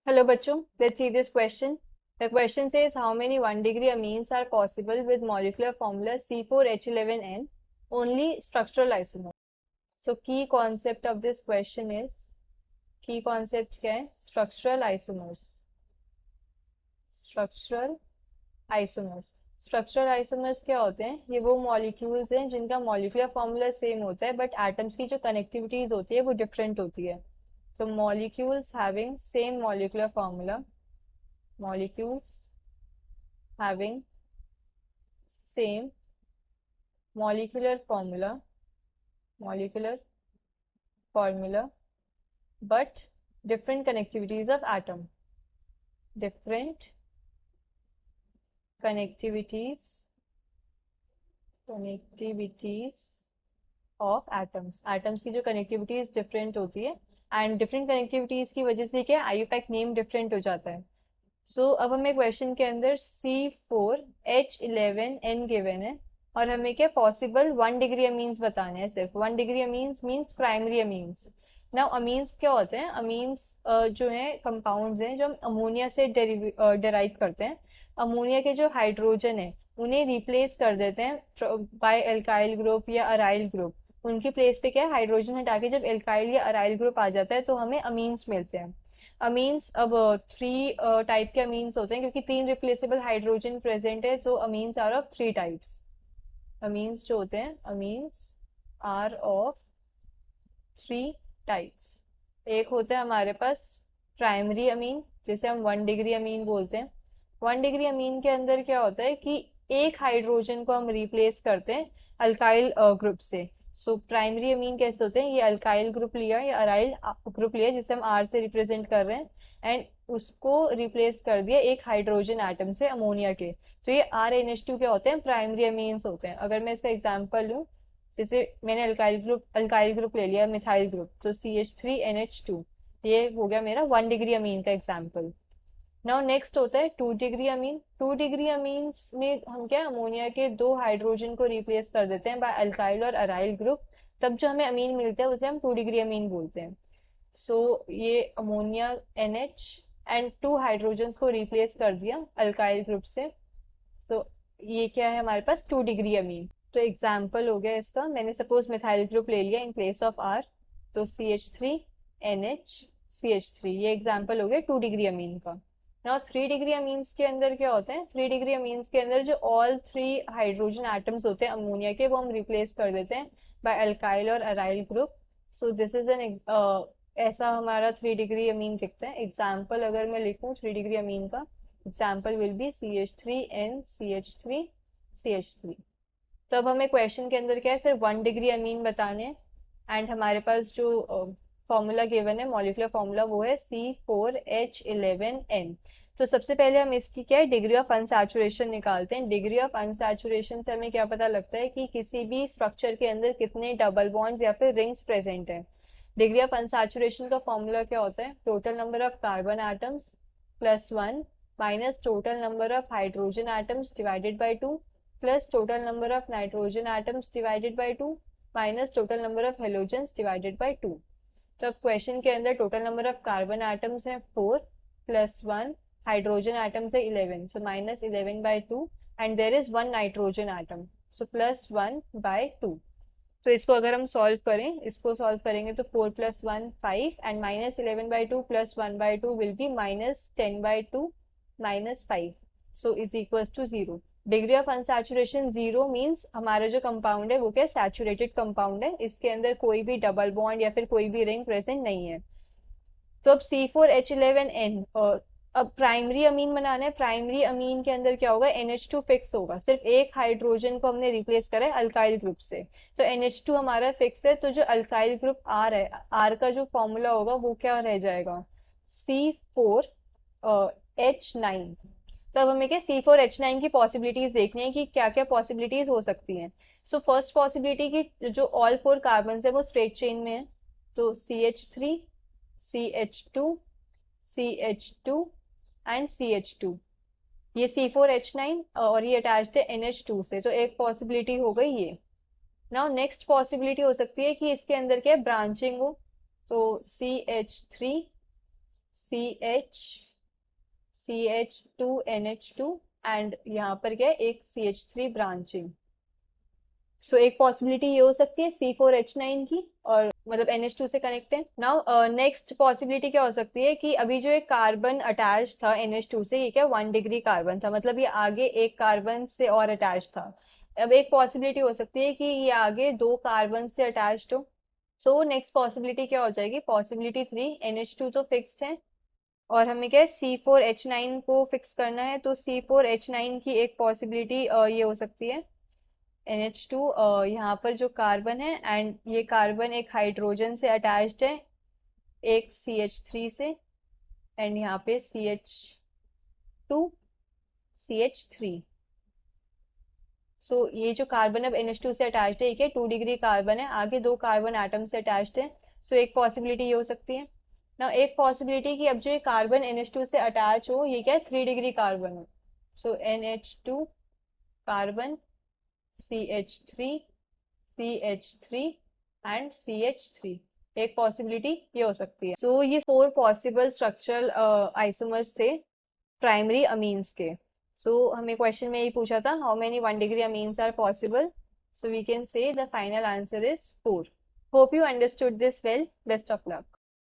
Hello, bachcho. Let's see this question. The question says how many 1-degree amines are possible with molecular formula C4H11N, only structural isomer. So key concept of this question is, key concept क्या है? Structural isomers. Structural isomers. Structural isomers क्या होते हैं? ये वो molecules हैं जिनका molecular formula same होता है बट एटम्स की जो कनेक्टिविटीज होती है वो डिफरेंट होती है. तो molecules having same molecular formula, molecules having same molecular formula but different connectivities of atom, different connectivities of atoms की जो connectivities different होती है and different connectivities की वजह से क्या IUPAC नेम different हो जाता है. अब हमें क्वेश्चन के अंदर C4H11N गिवन है और हमें क्या पॉसिबल 1-डिग्री अमीन्स बताने हैं. सिर्फ 1-डिग्री amines means primary amines. Now amines क्या होते हैं? अमीन्स जो है कंपाउंड्स हैं जो हम अमोनिया से डेराइव करते हैं. अमोनिया के जो हाइड्रोजन है उन्हें रिप्लेस कर देते हैं बाय एल्काइल ग्रुप या अराइल ग्रुप. उनकी प्लेस पे क्या है? हाइड्रोजन हटा के जब एल्काइल या अराइल ग्रुप आ जाता है तो हमें अमीन्स मिलते हैं. अमीन्स अब थ्री टाइप के अमीन्स होते हैं क्योंकि 3 रिप्लेसेबल हाइड्रोजन प्रेजेंट है. So amines are of 3 types. Amines जो होते हैं अमीन्स आर ऑफ 3 टाइप्स. एक होता है हमारे पास प्राइमरी अमीन जिसे हम 1-डिग्री अमीन बोलते हैं. 1-डिग्री अमीन के अंदर क्या होता है कि एक हाइड्रोजन को हम रिप्लेस करते हैं अल्काइल ग्रुप से. सो प्राइमरी अमीन कैसे होते हैं? ये अल्काइल ग्रुप लिया या अराइल ग्रुप लिया जिसे हम आर से रिप्रेजेंट कर रहे हैं एंड उसको रिप्लेस कर दिया एक हाइड्रोजन एटम से अमोनिया के. तो ये RNH2 क्या होते हैं? प्राइमरी अमीन्स होते हैं. अगर मैं इसका एग्जांपल लूँ, जैसे मैंने अल्काइल ग्रुप ले लिया, मिथाइल ग्रुप, तो CH3NH2, ये हो गया मेरा 1-डिग्री अमीन का एग्जाम्पल. नाउ नेक्स्ट होता है 2-डिग्री अमीन. 2-डिग्री अमीन्स में हम क्या अमोनिया के 2 हाइड्रोजन को रिप्लेस कर देते हैं बाय अल्काइल और अराइल ग्रुप. तब जो हमें अमीन मिलता है उसे हम 2-डिग्री अमीन बोलते हैं. ये अमोनिया NH एंड 2 हाइड्रोजन्स को रिप्लेस कर दिया अल्काइल ग्रुप से. सो ये क्या है हमारे पास? 2-डिग्री अमीन. तो एग्जाम्पल हो गया इसका, मैंने सपोज मिथाइल ग्रुप ले लिया इन प्लेस ऑफ R, तो CH3NH CH3, ये एग्जाम्पल हो गया 2-डिग्री अमीन का. नाउ 3-डिग्री अमीन्स के अंदर क्या होते हैं? 3-डिग्री अमीन्स के अंदर जो ऑल 3 हाइड्रोजन एटम्स होते हैं अमोनिया के वो हम रिप्लेस कर देते हैं बाय अल्काइल और aryl group. So this is an ऐसा हमारा 3-डिग्री अमीन दिखता है. एग्जाम्पल अगर मैं लिखूं 3-डिग्री अमीन का, एग्जाम्पल विल बी CH3NCH3CH3. तो अब हमें क्वेश्चन के अंदर क्या है? सिर्फ 1-डिग्री अमीन बताने हैं एंड हमारे पास जो फॉर्मूला गिवन है मॉलिक्यूलर फॉर्मूला वो है C4H11N. तो सबसे पहले हम इसकी क्या है डिग्री ऑफ अनसैचुरेशन निकालते हैं. डिग्री ऑफ अनसैचुरेशन से हमें क्या पता लगता है कि किसी भी स्ट्रक्चर के अंदर कितने डबल बॉन्ड्स या फिर रिंग्स प्रेजेंट हैं. डिग्री ऑफ अनसैचुरेशन का फॉर्मूला क्या होता है? Total number of carbon atoms plus 1 minus total number of hydrogen atoms divided by 2 plus total number of nitrogen atoms divided by 2 minus total number of halogens divided by 2. तो अब question के अंदर total number of carbon atoms है 4 plus 1, hydrogen atoms है 11, so minus 11 by 2 and there is 1 nitrogen atom, so plus 1 by 2. तो इसको अगर हम सॉल्व करें, इसको सॉल्व करेंगे तो 4 plus 1 5 and minus 11 by 2 plus 1 by 2 will be minus 10 by 2 minus 5, so is equals to 0. Degree of unsaturation 0 means हमारा जो कंपाउंड है वो क्या सैचुरेटेड कंपाउंड है, इसके अंदर कोई भी डबल बॉन्ड या फिर कोई भी रिंग प्रेजेंट नहीं है. तो अब C4H11N, अब प्राइमरी अमीन बनाना है. प्राइमरी अमीन के अंदर क्या होगा? NH2 फिक्स होगा. सिर्फ एक हाइड्रोजन को हमने रिप्लेस करा है अल्काइल ग्रुप से, तो NH2 हमारा फिक्स है. तो जो अल्काइल ग्रुप R है, R का जो फॉर्मूला होगा वो क्या रह जाएगा? C4H9. तो अब हमें क्या C4H9 की पॉसिबिलिटीज देखनी है कि क्या क्या पॉसिबिलिटीज हो सकती हैं. सो फर्स्ट पॉसिबिलिटी की जो ऑल 4 कार्बन है वो स्ट्रेट चेन में है, तो CH3 CH2 CH2 and CH2, ये C4H9 और ये अटैच्ड है NH2 से, तो एक पॉसिबिलिटी हो गई ये. नाउ नेक्स्ट पॉसिबिलिटी हो सकती है कि इसके अंदर क्या ब्रांचिंग हो, तो CH3 CH2NH2 एंड यहाँ पर क्या है, एक CH3 ब्रांचिंग। सो एक पॉसिबिलिटी ये हो सकती है C4H9 की, और मतलब NH2 से कनेक्ट है। नाउ नेक्स्ट पॉसिबिलिटी क्या हो सकती है कि अभी जो एक कार्बन अटैच था NH2 से, ये क्या 1 डिग्री कार्बन था, मतलब ये आगे एक कार्बन से और अटैच था। अब एक पॉसिबिलिटी हो सकती है कि ये आगे 2 कार्बन से अटैच्ड हो। सो नेक्स्ट पॉसिबिलिटी क्या हो जाएगी, पॉसिबिलिटी 3, NH2 तो फिक्स्ड है और हमें क्या है C4H9 को फिक्स करना है, तो C4H9 की एक पॉसिबिलिटी ये हो सकती है NH2, यहाँ पर जो कार्बन है एंड ये कार्बन एक हाइड्रोजन से अटैच्ड है एक CH3 से, एंड यहाँ पे CH2 CH3। सो ये जो कार्बन अब NH2 से अटैच्ड है, ये 2 डिग्री कार्बन है, आगे 2 कार्बन एटम से अटैच्ड है। सो एक पॉसिबिलिटी ये हो सकती है ना। एक पॉसिबिलिटी कि अब जो ये कार्बन NH2 से अटैच हो, ये क्या है 3 डिग्री कार्बन हो। सो NH2 carbon CH3 CH3 and CH3, एक पॉसिबिलिटी ये हो सकती है। सो ये 4 पॉसिबल स्ट्रक्चरल आइसोमर्स थे प्राइमरी अमीन्स के। सो हमें क्वेश्चन में यही पूछा था, how many 1 degree amines are possible. So we can say the final answer is 4। Hope you understood this well. Best of luck.